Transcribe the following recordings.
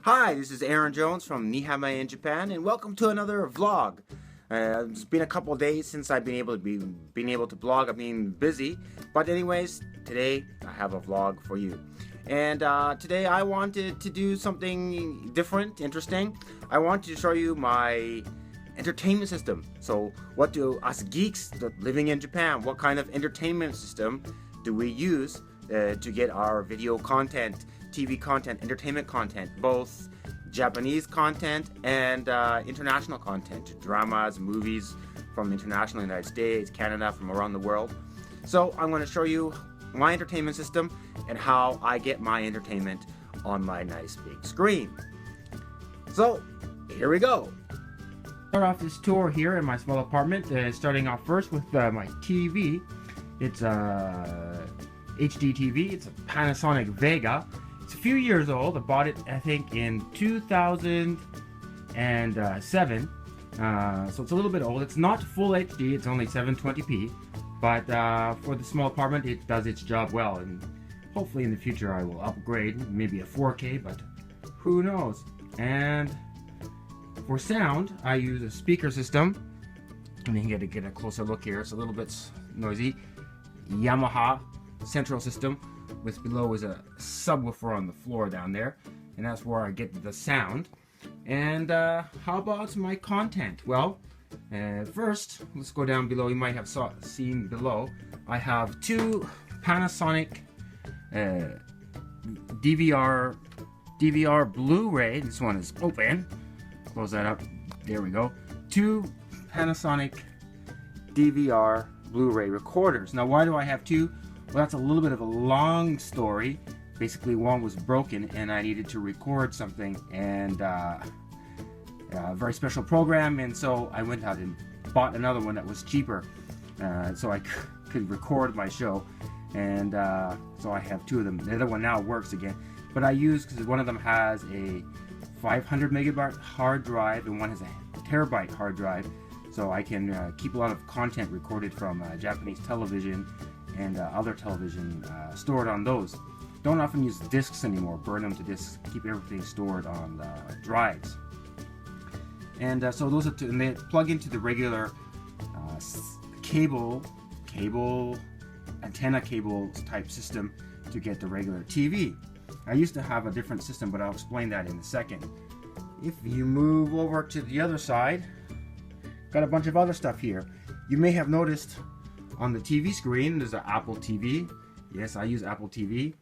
Hi, this is Aaron Jones from Nihama in Japan, and welcome to another vlog. It's been a couple of days since I've been able to blog. I've been busy, but anyways, today I have a vlog for you. And today I wanted to do something different, interesting. I wanted to show you my entertainment system. So, what do us geeks living in Japan? What kind of entertainment system do we use to get our video content? TV content, entertainment content, both Japanese content and international content, dramas, movies from international United States, Canada, from around the world. So I'm going to show you my entertainment system and how I get my entertainment on my nice big screen. So here we go. Start off this tour here in my small apartment, starting off first with my TV. It's a HD TV. It's a Panasonic Vega. It's a few years old. I bought it, I think, in 2007. So it's a little bit old. It's not full HD. It's only 720p. But for the small apartment, it does its job well. And hopefully in the future, I will upgrade, maybe a 4K, but who knows. And for sound, I use a speaker system. And you can get a closer look here. It's a little bit noisy. Yamaha central system. With below is a subwoofer on the floor down there, and that's where I get the sound. And how about my content? Well, first let's go down below. You might have seen below I have two Panasonic DVR Blu-ray. This one is open. Close that up. There we go. Two Panasonic DVR Blu-ray recorders. Now, why do I have two? Well, that's a little bit of a long story. Basically, one was broken and I needed to record something, and a very special program, and so I went out and bought another one that was cheaper, so I could record my show. And so I have two of them. The other one now works again, but I use, because one of them has a 500 megabyte hard drive and one has a terabyte hard drive, so I can keep a lot of content recorded from Japanese television and other television stored on those. Don't often use discs anymore, burn them to discs, keep everything stored on the drives. And so those are two, and they plug into the regular cable antenna cable type system to get the regular TV. I used to have a different system, but I'll explain that in a second. If you move over to the other side, got a bunch of other stuff here. You may have noticed on the TV screen, there's an Apple TV. Yes, I use Apple TV.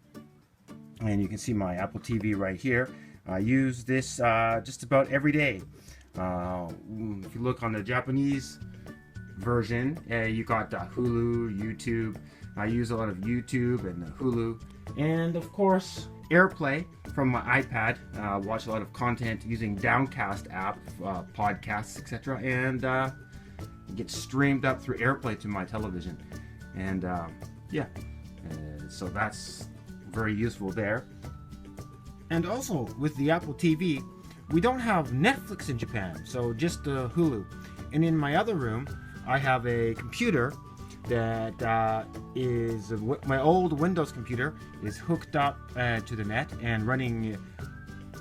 And you can see my Apple TV right here. I use this just about every day. If you look on the Japanese version, you got Hulu, YouTube. I use a lot of YouTube and Hulu. And of course, AirPlay from my iPad. Watch a lot of content using Downcast app, podcasts, etc. And it gets streamed up through AirPlay to my television, and so that's very useful there. And also with the Apple TV, we don't have Netflix in Japan, so just Hulu. And in my other room, I have a computer that is my old Windows computer is hooked up to the net and running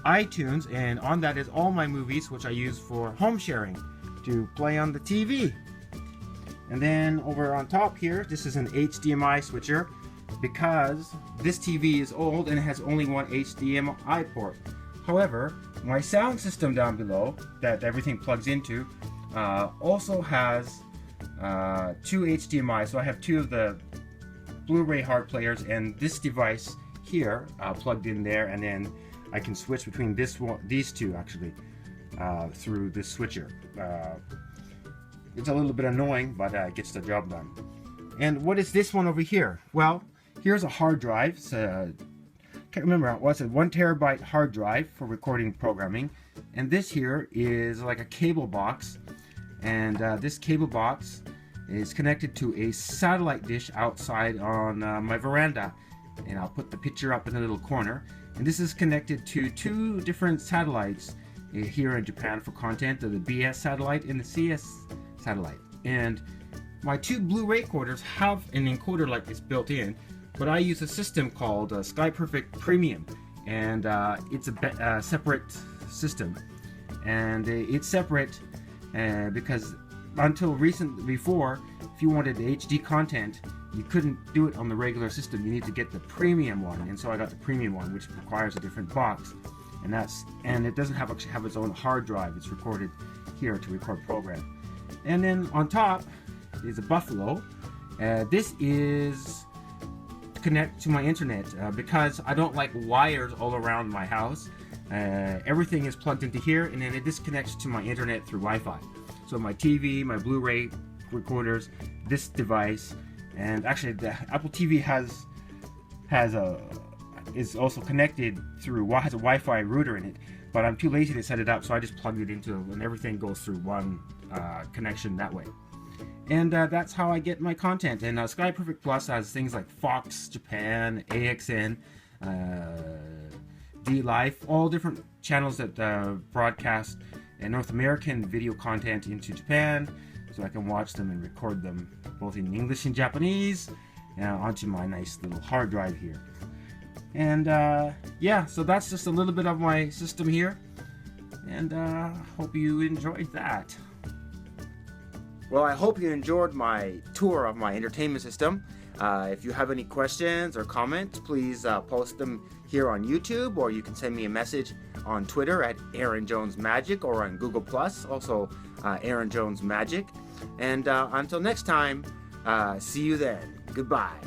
iTunes, and on that is all my movies, which I use for home sharing to play on the TV. And then over on top here, this is an HDMI switcher, because this TV is old and it has only one HDMI port. However, my sound system down below that everything plugs into also has two HDMI. So I have two of the Blu-ray hard players and this device here plugged in there, and then I can switch between these two actually through this switcher. It's a little bit annoying, but it gets the job done. And what is this one over here? Well, here's a hard drive. It's can't remember what's it, 1 terabyte hard drive for recording programming. And this here is like a cable box, and this cable box is connected to a satellite dish outside on my veranda. And I'll put the picture up in the little corner. And this is connected to two different satellites here in Japan for content, the BS satellite and the CS satellite. And my two Blu-ray recorders have an encoder like this built in, but I use a system called Sky Perfect Premium, and it's a separate system, and it's separate because until before, if you wanted HD content, you couldn't do it on the regular system. You need to get the premium one, and so I got the premium one, which requires a different box, and it doesn't actually have its own hard drive. It's recorded here to record program. And then on top is a Buffalo. This is to connect to my internet because I don't like wires all around my house. Everything is plugged into here, and then it disconnects to my internet through Wi-Fi. So my TV, my Blu-ray recorders, this device, and actually the Apple TV is also connected through, has a Wi-Fi router in it, but I'm too lazy to set it up, so I just plugged it into, and everything goes through one connection that way. And that's how I get my content. And Sky Perfect Plus has things like Fox Japan, AXN, D-Life, all different channels that broadcast North American video content into Japan, so I can watch them and record them both in English and Japanese onto my nice little hard drive here. And yeah, so that's just a little bit of my system here, and hope you enjoyed that. Well, I hope you enjoyed my tour of my entertainment system. If you have any questions or comments, please post them here on YouTube, or you can send me a message on Twitter at Aaron Jones Magic, or on Google Plus, also Aaron Jones Magic. And until next time, see you then. Goodbye.